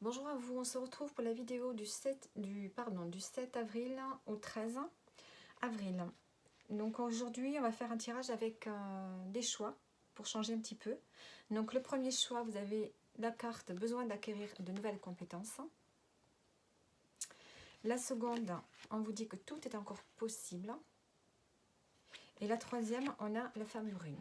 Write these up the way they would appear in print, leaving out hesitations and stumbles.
Bonjour à vous, on se retrouve pour la vidéo du 7 avril au 13 avril. Donc aujourd'hui, on va faire un tirage avec des choix pour changer un petit peu. Donc le premier choix, vous avez la carte besoin d'acquérir de nouvelles compétences. La seconde, on vous dit que tout est encore possible. Et la troisième, on a la femme brune.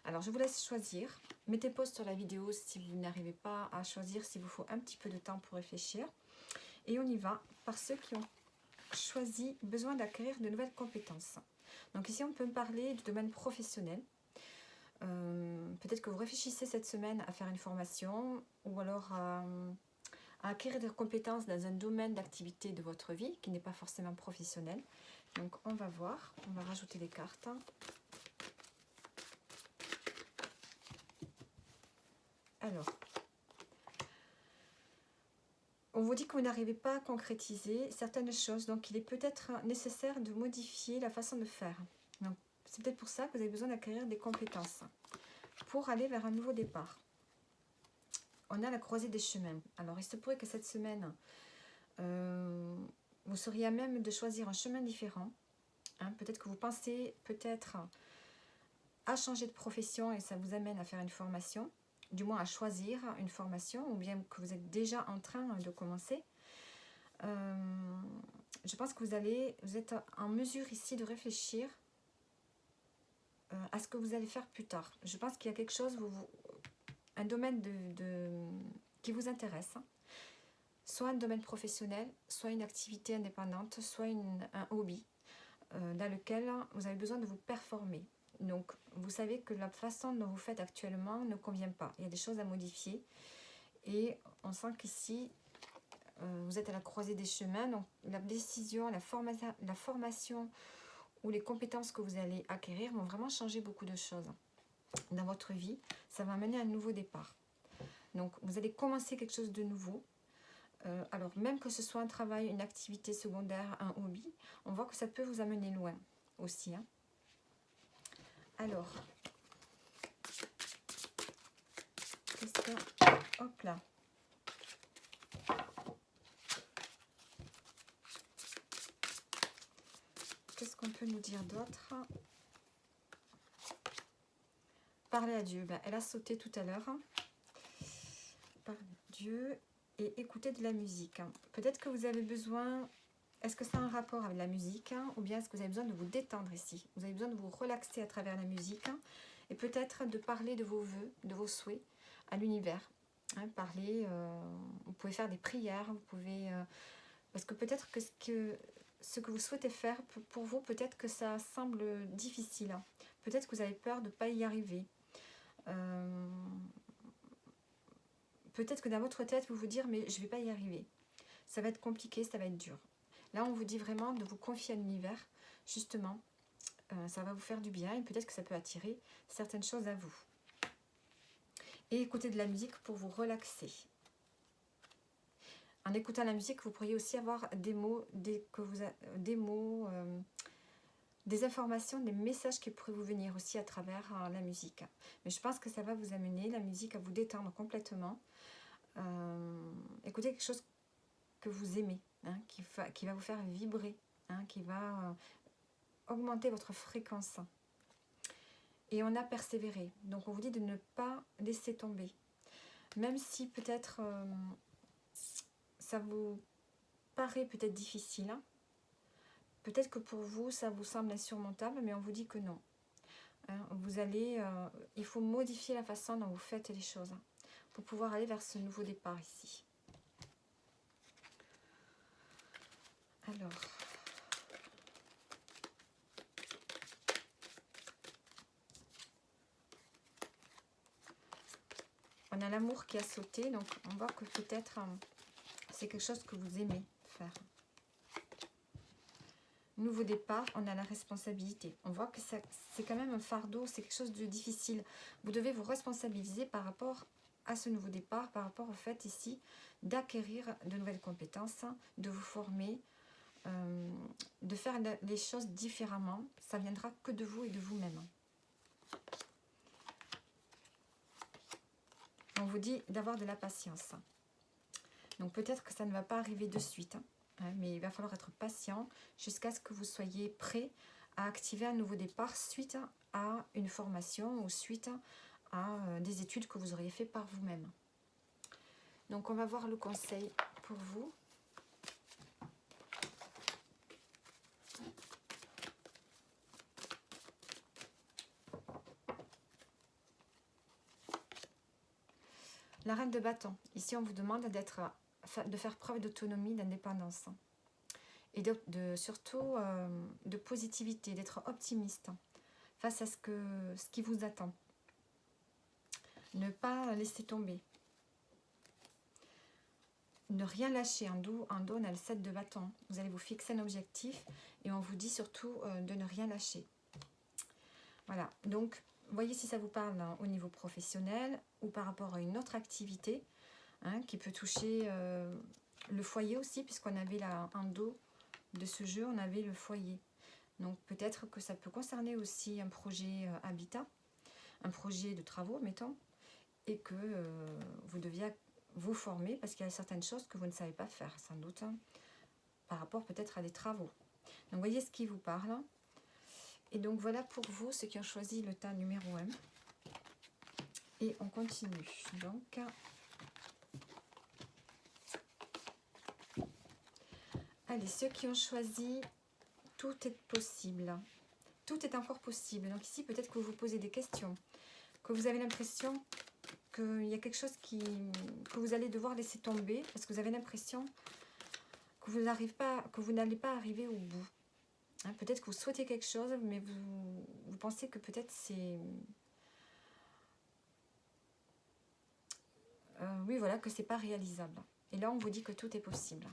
Alors je vous laisse choisir. Mettez pause sur la vidéo si vous n'arrivez pas à choisir, s'il vous faut un petit peu de temps pour réfléchir. Et on y va par ceux qui ont choisi besoin d'acquérir de nouvelles compétences. Donc ici on peut me parler du domaine professionnel. Peut-être que vous réfléchissez cette semaine à faire une formation ou alors à acquérir des compétences dans un domaine d'activité de votre vie qui n'est pas forcément professionnel. Donc on va voir, on va rajouter des cartes. Alors, on vous dit que vous n'arrivez pas à concrétiser certaines choses, donc il est peut-être nécessaire de modifier la façon de faire. Donc c'est peut-être pour ça que vous avez besoin d'acquérir des compétences pour aller vers un nouveau départ. On a la croisée des chemins. Alors il se pourrait que cette semaine, vous seriez à même de choisir un chemin différent. Peut-être que vous pensez peut-être à changer de profession et ça vous amène à faire une formation, du moins à choisir une formation, ou bien que vous êtes déjà en train de commencer. Je pense que vous êtes en mesure ici de réfléchir à ce que vous allez faire plus tard. Je pense qu'il y a quelque chose, un domaine qui vous intéresse, soit un domaine professionnel, soit une activité indépendante, soit un hobby dans lequel vous avez besoin de vous performer. Donc, vous savez que la façon dont vous faites actuellement ne convient pas. Il y a des choses à modifier et on sent qu'ici, vous êtes à la croisée des chemins. Donc, la décision, la formation ou les compétences que vous allez acquérir vont vraiment changer beaucoup de choses dans votre vie. Ça va mener à un nouveau départ. Donc, vous allez commencer quelque chose de nouveau. Alors, même que ce soit un travail, une activité secondaire, un hobby, on voit que ça peut vous amener loin aussi. Alors, qu'est-ce que... Hop là. Qu'est-ce qu'on peut nous dire d'autre? Parler à Dieu. Elle a sauté tout à l'heure. Parler à Dieu et écouter de la musique. Peut-être que vous avez besoin... Est-ce que ça a un rapport avec la musique ou bien est-ce que vous avez besoin de vous détendre ici? Vous avez besoin de vous relaxer à travers la musique et peut-être de parler de vos vœux, de vos souhaits à l'univers. Parler, vous pouvez faire des prières, vous pouvez... parce que peut-être que ce que vous souhaitez faire, pour vous, peut-être que ça semble difficile. Peut-être que vous avez peur de ne pas y arriver. Peut-être que dans votre tête, vous vous dites, mais je ne vais pas y arriver. Ça va être compliqué, ça va être dur. Là, on vous dit vraiment de vous confier à l'univers. Justement, ça va vous faire du bien et peut-être que ça peut attirer certaines choses à vous. Et écouter de la musique pour vous relaxer. En écoutant la musique, vous pourriez aussi avoir des mots, des informations, des messages qui pourraient vous venir aussi à travers la musique. Mais je pense que ça va vous amener, la musique, à vous détendre complètement. Écoutez quelque chose que vous aimez, qui va vous faire vibrer, qui va augmenter votre fréquence. Et on a persévéré. Donc on vous dit de ne pas laisser tomber. Même si peut-être ça vous paraît peut-être difficile, peut-être que pour vous ça vous semble insurmontable, mais on vous dit que non. Vous allez, il faut modifier la façon dont vous faites les choses pour pouvoir aller vers ce nouveau départ ici. Alors, on a l'amour qui a sauté, donc on voit que peut-être c'est quelque chose que vous aimez faire. Nouveau départ, on a la responsabilité. On voit que c'est quand même un fardeau, c'est quelque chose de difficile. Vous devez vous responsabiliser par rapport à ce nouveau départ, par rapport au fait ici d'acquérir de nouvelles compétences, de vous former, de faire les choses différemment. Ça viendra que de vous et de vous-même. On vous dit d'avoir de la patience. Donc peut-être que ça ne va pas arriver de suite, hein, mais il va falloir être patient jusqu'à ce que vous soyez prêt à activer un nouveau départ suite à une formation ou suite à des études que vous auriez fait par vous-même. Donc on va voir le conseil pour vous. La reine de bâton. Ici, on vous demande de faire preuve d'autonomie, d'indépendance. Et surtout de positivité, d'être optimiste face à ce qui vous attend. Ne pas laisser tomber. Ne rien lâcher. En dos, on a le 7 de bâton. Vous allez vous fixer un objectif et on vous dit surtout de ne rien lâcher. Voilà, donc voyez si ça vous parle au niveau professionnel ou par rapport à une autre activité qui peut toucher le foyer aussi, puisqu'on avait là en dos de ce jeu, on avait le foyer. Donc peut-être que ça peut concerner aussi un projet habitat, un projet de travaux, mettons, et que vous deviez vous former parce qu'il y a certaines choses que vous ne savez pas faire, sans doute, par rapport peut-être à des travaux. Donc voyez ce qui vous parle. Et donc voilà pour vous, ceux qui ont choisi le tas numéro 1. Et on continue. Donc, allez, ceux qui ont choisi tout est possible. Tout est encore possible. Donc ici, peut-être que vous vous posez des questions, que vous avez l'impression qu'il y a quelque chose que vous allez devoir laisser tomber, parce que vous avez l'impression que vous n'allez pas arriver au bout. Hein, peut-être que vous souhaitez quelque chose, mais vous pensez que peut-être c'est... oui, voilà, que c'est pas réalisable. Et là, on vous dit que tout est possible.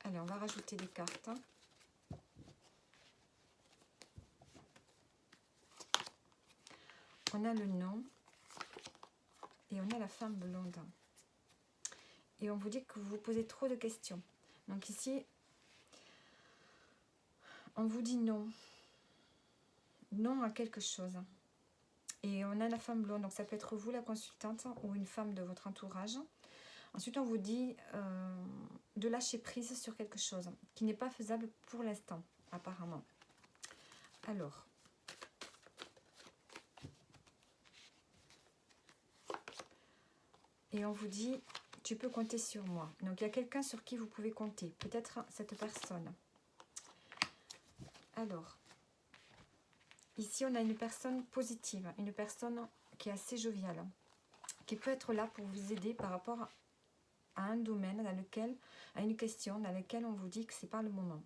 Allez, on va rajouter des cartes. On a le nom. Et on a la femme blonde. Et on vous dit que vous vous posez trop de questions. Donc ici, on vous dit non. Non à quelque chose. Et on a la femme blonde. Donc ça peut être vous, la consultante, ou une femme de votre entourage. Ensuite, on vous dit de lâcher prise sur quelque chose qui n'est pas faisable pour l'instant, apparemment. Alors, et on vous dit, tu peux compter sur moi. Donc, il y a quelqu'un sur qui vous pouvez compter. Peut-être cette personne. Alors, ici, on a une personne positive, une personne qui est assez joviale, qui peut être là pour vous aider par rapport à un domaine dans lequel, à une question dans laquelle on vous dit que ce n'est pas le moment.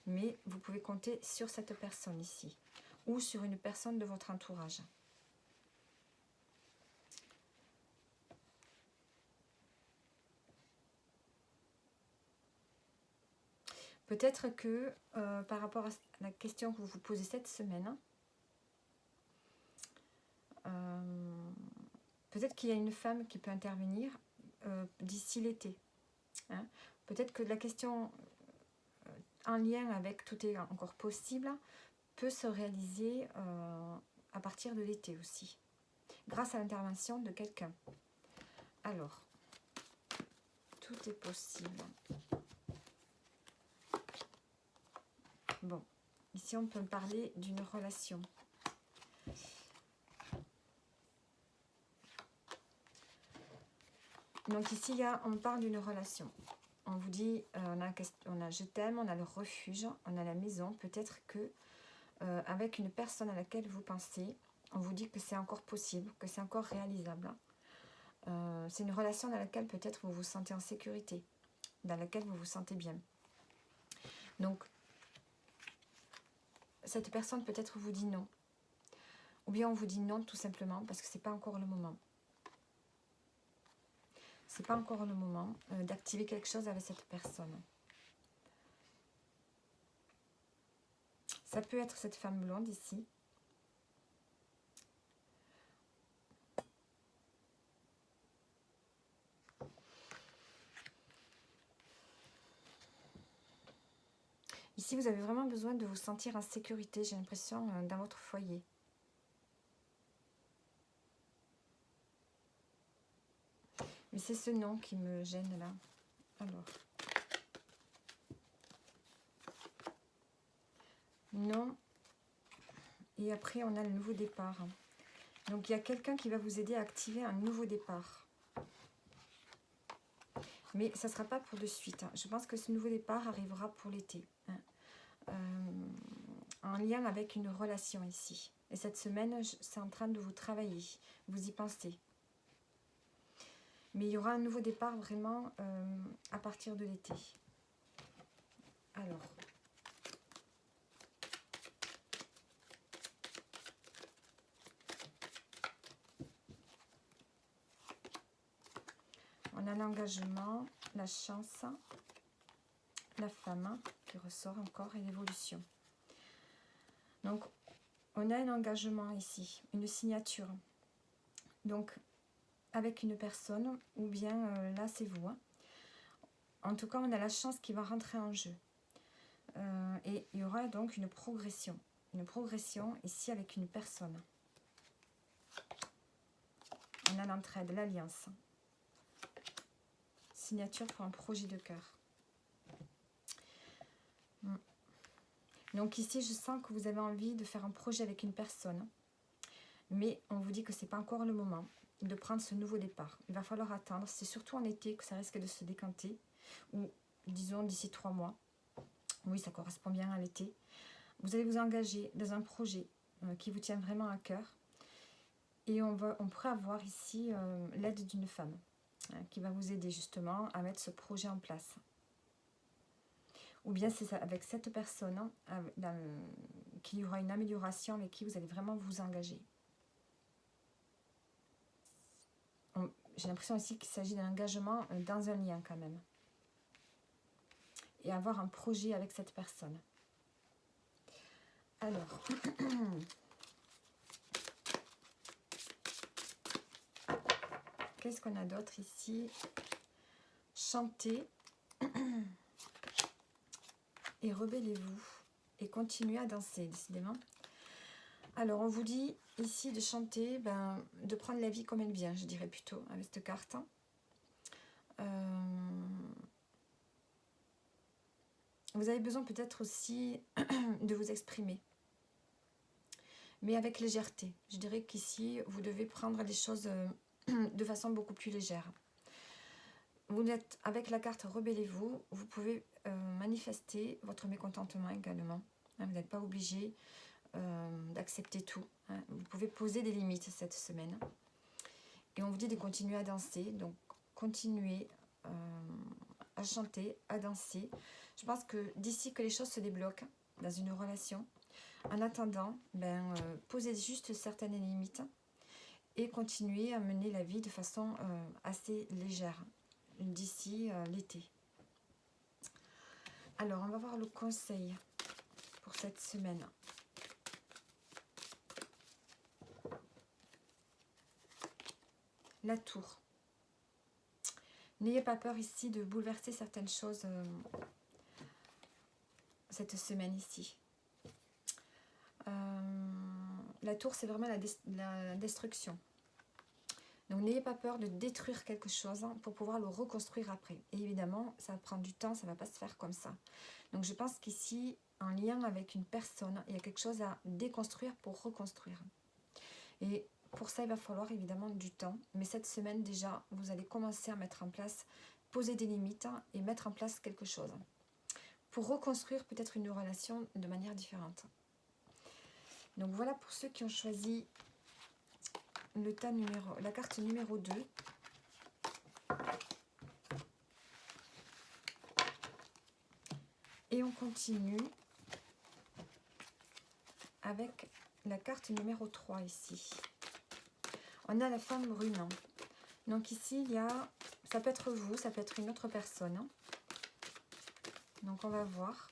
Mais vous pouvez compter sur cette personne ici, ou sur une personne de votre entourage. Peut-être que par rapport à la question que vous vous posez cette semaine, peut-être qu'il y a une femme qui peut intervenir d'ici l'été. Hein. Peut-être que la question en lien avec tout est encore possible peut se réaliser à partir de l'été aussi, grâce à l'intervention de quelqu'un. Alors, tout est possible. Bon, ici on peut parler d'une relation. Donc ici, on parle d'une relation. On vous dit, on a je t'aime, on a le refuge, on a la maison. Peut-être que avec une personne à laquelle vous pensez, on vous dit que c'est encore possible, que c'est encore réalisable. C'est une relation dans laquelle peut-être vous vous sentez en sécurité, dans laquelle vous vous sentez bien. Donc, cette personne peut-être vous dit non. Ou bien on vous dit non tout simplement parce que c'est pas encore le moment. C'est pas encore le moment d'activer quelque chose avec cette personne. Ça peut être cette femme blonde ici. Ici, vous avez vraiment besoin de vous sentir en sécurité, j'ai l'impression, dans votre foyer. Mais c'est ce nom qui me gêne là. Alors. Non. Et après, on a le nouveau départ. Donc, il y a quelqu'un qui va vous aider à activer un nouveau départ. Mais ça ne sera pas pour de suite. Je pense que ce nouveau départ arrivera pour l'été. En lien avec une relation ici. Et cette semaine, c'est en train de vous travailler. Vous y pensez. Mais il y aura un nouveau départ vraiment à partir de l'été. Alors. On a l'engagement, la chance, la femme qui ressort encore et l'évolution. Donc, on a un engagement ici, une signature. Donc, avec une personne, ou bien là, c'est vous. En tout cas, on a la chance qui va rentrer en jeu. Et il y aura donc une progression. Une progression ici avec une personne. On a l'entraide, l'alliance. Signature pour un projet de cœur. Donc ici, je sens que vous avez envie de faire un projet avec une personne. Mais on vous dit que ce n'est pas encore le moment de prendre ce nouveau départ. Il va falloir attendre. C'est surtout en été que ça risque de se décanter. Ou disons d'ici 3 mois. Oui, ça correspond bien à l'été. Vous allez vous engager dans un projet qui vous tient vraiment à cœur. Et on pourrait avoir ici l'aide d'une femme qui va vous aider justement à mettre ce projet en place. Ou bien c'est avec cette personne qu'il y aura une amélioration avec qui vous allez vraiment vous engager. J'ai l'impression aussi qu'il s'agit d'un engagement dans un lien quand même. Et avoir un projet avec cette personne. Alors, qu'est-ce qu'on a d'autre ici? Chantez et rebellez-vous et continuez à danser, décidément. Alors, on vous dit ici de chanter, de prendre la vie comme elle vient, je dirais plutôt, avec cette carte. Vous avez besoin peut-être aussi de vous exprimer, mais avec légèreté. Je dirais qu'ici, vous devez prendre les choses de façon beaucoup plus légère. Vous êtes avec la carte Rebellez-vous, vous pouvez manifester votre mécontentement également. Vous n'êtes pas obligé d'accepter tout. Vous pouvez poser des limites cette semaine. Et on vous dit de continuer à danser, donc continuez à chanter, à danser. Je pense que d'ici que les choses se débloquent dans une relation, en attendant, posez juste certaines limites et continuez à mener la vie de façon assez légère d'ici l'été. Alors, on va voir le conseil pour cette semaine. La tour. N'ayez pas peur ici de bouleverser certaines choses cette semaine ici. La tour, c'est vraiment la destruction. Donc, n'ayez pas peur de détruire quelque chose pour pouvoir le reconstruire après. Et évidemment, ça va prendre du temps, ça ne va pas se faire comme ça. Donc, je pense qu'ici, en lien avec une personne, il y a quelque chose à déconstruire pour reconstruire. Et pour ça, il va falloir évidemment du temps. Mais cette semaine, déjà, vous allez commencer à mettre en place, poser des limites et mettre en place quelque chose. Pour reconstruire peut-être une relation de manière différente. Donc voilà pour ceux qui ont choisi la carte numéro 2. Et on continue avec la carte numéro 3 ici. On a la femme brune. Donc ici, ça peut être vous, ça peut être une autre personne. Donc on va voir.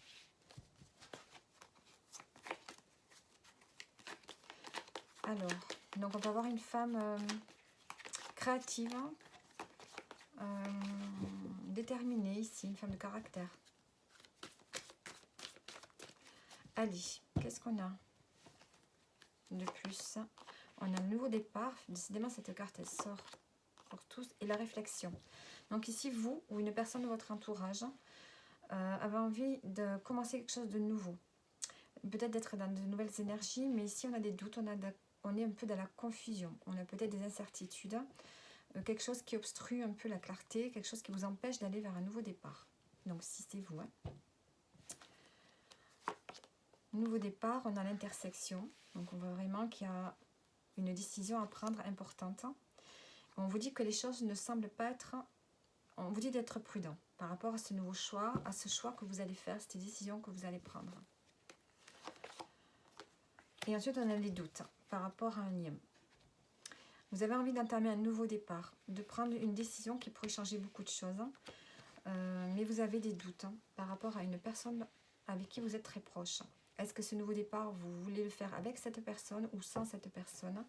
Alors, donc on va avoir une femme créative, déterminée ici, une femme de caractère. Allez, qu'est-ce qu'on a de plus? On a un nouveau départ. Décidément, cette carte, elle sort pour tous, et la réflexion. Donc ici, vous ou une personne de votre entourage avez envie de commencer quelque chose de nouveau. Peut-être d'être dans de nouvelles énergies, mais ici on a des doutes, on est un peu dans la confusion. On a peut-être des incertitudes, quelque chose qui obstrue un peu la clarté, quelque chose qui vous empêche d'aller vers un nouveau départ. Donc si c'est vous, nouveau départ, on a l'intersection. Donc on voit vraiment qu'il y a une décision à prendre importante. On vous dit que les choses ne semblent pas être... On vous dit d'être prudent par rapport à ce nouveau choix, à ce choix que vous allez faire, cette décision que vous allez prendre. Et ensuite, on a les doutes par rapport à un lien. Vous avez envie d'entamer un nouveau départ, de prendre une décision qui pourrait changer beaucoup de choses. Mais vous avez des doutes par rapport à une personne avec qui vous êtes très proche. Est-ce que ce nouveau départ, vous voulez le faire avec cette personne ou sans cette personne?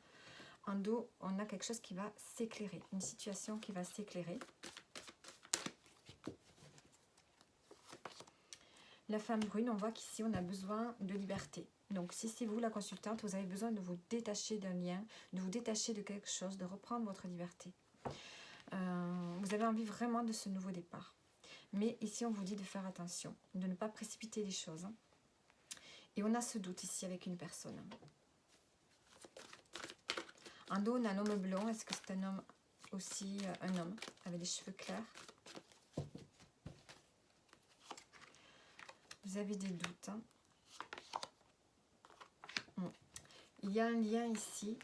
En dos, on a quelque chose qui va s'éclairer, une situation qui va s'éclairer. La femme brune, on voit qu'ici, on a besoin de liberté. Donc, si c'est vous, la consultante, vous avez besoin de vous détacher d'un lien, de vous détacher de quelque chose, de reprendre votre liberté. Vous avez envie vraiment de ce nouveau départ. Mais ici, on vous dit de faire attention, de ne pas précipiter les choses. Et on a ce doute ici avec une personne. En dos, on a un homme blond. Est-ce que c'est un homme aussi, un homme avec des cheveux clairs? Vous avez des doutes. Il y a un lien ici.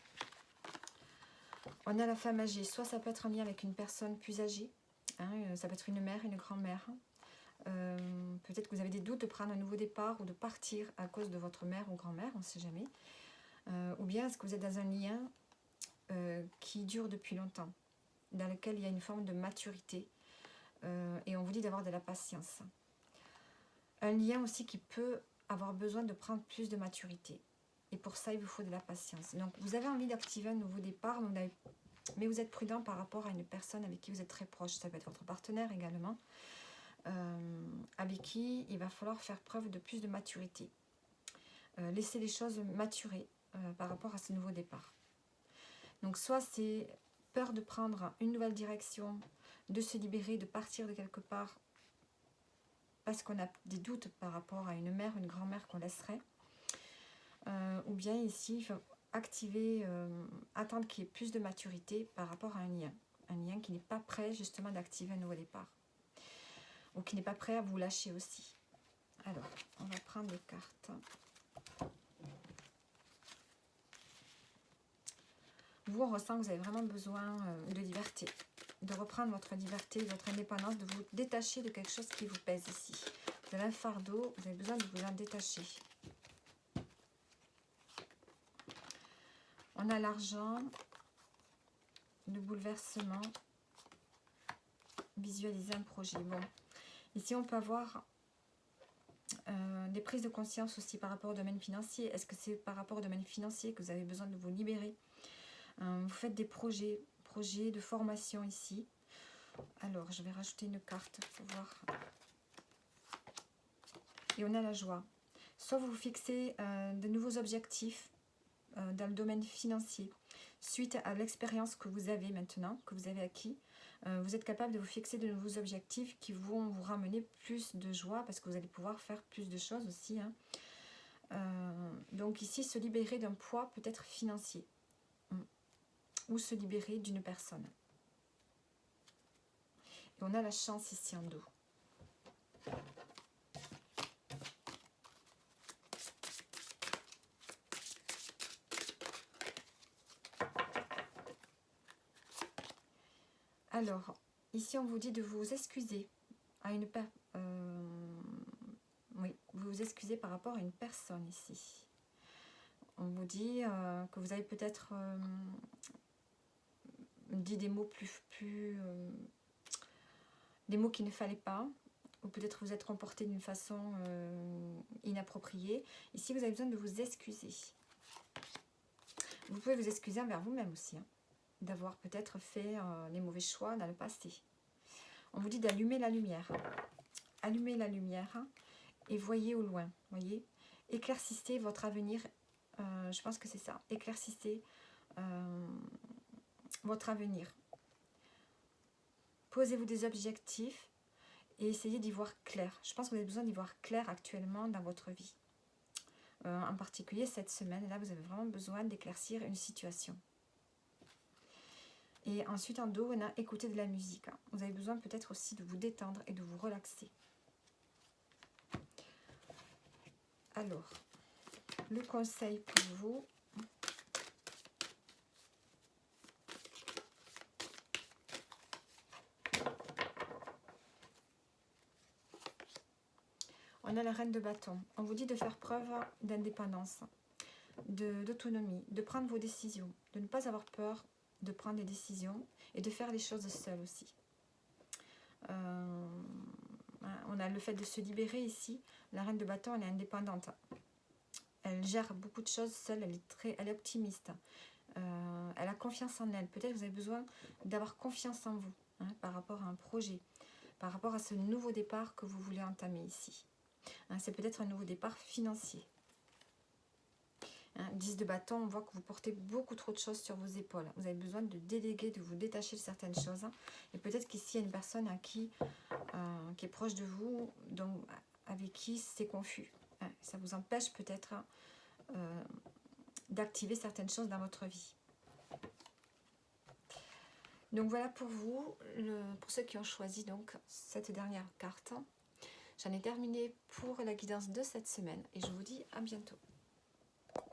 On a la femme âgée. Soit ça peut être un lien avec une personne plus âgée. Ça peut être une mère, une grand-mère. Peut-être que vous avez des doutes de prendre un nouveau départ ou de partir à cause de votre mère ou grand-mère, on ne sait jamais. Ou bien est-ce que vous êtes dans un lien qui dure depuis longtemps, dans lequel il y a une forme de maturité et on vous dit d'avoir de la patience. Un lien aussi qui peut avoir besoin de prendre plus de maturité. Et pour ça, il vous faut de la patience. Donc, vous avez envie d'activer un nouveau départ, mais vous êtes prudent par rapport à une personne avec qui vous êtes très proche. Ça peut être votre partenaire également, avec qui il va falloir faire preuve de plus de maturité. Laisser les choses maturer par rapport à ce nouveau départ. Donc, soit c'est peur de prendre une nouvelle direction, de se libérer, de partir de quelque part, parce qu'on a des doutes par rapport à une mère, une grand-mère qu'on laisserait. Ou bien ici, il faut activer, attendre qu'il y ait plus de maturité par rapport à un lien qui n'est pas prêt justement d'activer un nouveau départ, ou qui n'est pas prêt à vous lâcher aussi. Alors, on va prendre les cartes. Vous, on ressent que vous avez vraiment besoin de liberté, de reprendre votre liberté, votre indépendance, de vous détacher de quelque chose qui vous pèse ici. Vous avez un fardeau, vous avez besoin de vous en détacher. On a l'argent, le bouleversement, visualiser un projet. Bon, ici on peut avoir des prises de conscience aussi par rapport au domaine financier. Est-ce que c'est par rapport au domaine financier que vous avez besoin de vous libérer? Vous faites des projets de formation ici. Alors, je vais rajouter une carte pour voir. Et on a la joie. Soit vous vous fixez de nouveaux objectifs dans le domaine financier. Suite à l'expérience que vous avez maintenant, que vous avez acquis, vous êtes capable de vous fixer de nouveaux objectifs qui vont vous ramener plus de joie parce que vous allez pouvoir faire plus de choses aussi. Donc ici, se libérer d'un poids peut-être financier ou se libérer d'une personne. Et on a la chance ici en dos. Alors, ici on vous dit de vous excuser à une oui, vous vous excusez par rapport à une personne ici. On vous dit que vous avez peut-être dit des mots des mots qu'il ne fallait pas, ou peut-être vous êtes comporté d'une façon inappropriée. Ici, vous avez besoin de vous excuser. Vous pouvez vous excuser envers vous-même aussi, d'avoir peut-être fait les mauvais choix dans le passé. On vous dit d'allumer la lumière. Allumez la lumière et voyez au loin. Voyez, éclaircissez votre avenir. Je pense que c'est ça. Éclaircissez votre avenir. Posez-vous des objectifs et essayez d'y voir clair. Je pense que vous avez besoin d'y voir clair actuellement dans votre vie. En particulier cette semaine, là vous avez vraiment besoin d'éclaircir une situation. Et ensuite en dos, on a écouté de la musique. Vous avez besoin peut-être aussi de vous détendre et de vous relaxer. Alors, le conseil pour vous. On a la reine de bâton. On vous dit de faire preuve d'indépendance, d'autonomie, de prendre vos décisions, de ne pas avoir peur de prendre des décisions et de faire les choses seul aussi. On a le fait de se libérer ici. La reine de bâton, elle est indépendante. Elle gère beaucoup de choses seule, elle est optimiste. Elle a confiance en elle. Peut-être que vous avez besoin d'avoir confiance en vous par rapport à un projet, par rapport à ce nouveau départ que vous voulez entamer ici. C'est peut-être un nouveau départ financier. 10 de bâton, on voit que vous portez beaucoup trop de choses sur vos épaules. Vous avez besoin de déléguer, de vous détacher de certaines choses. Et peut-être qu'ici, il y a une personne qui est proche de vous, donc, avec qui c'est confus. Ça vous empêche peut-être d'activer certaines choses dans votre vie. Donc voilà pour vous, pour ceux qui ont choisi donc cette dernière carte. J'en ai terminé pour la guidance de cette semaine et je vous dis à bientôt.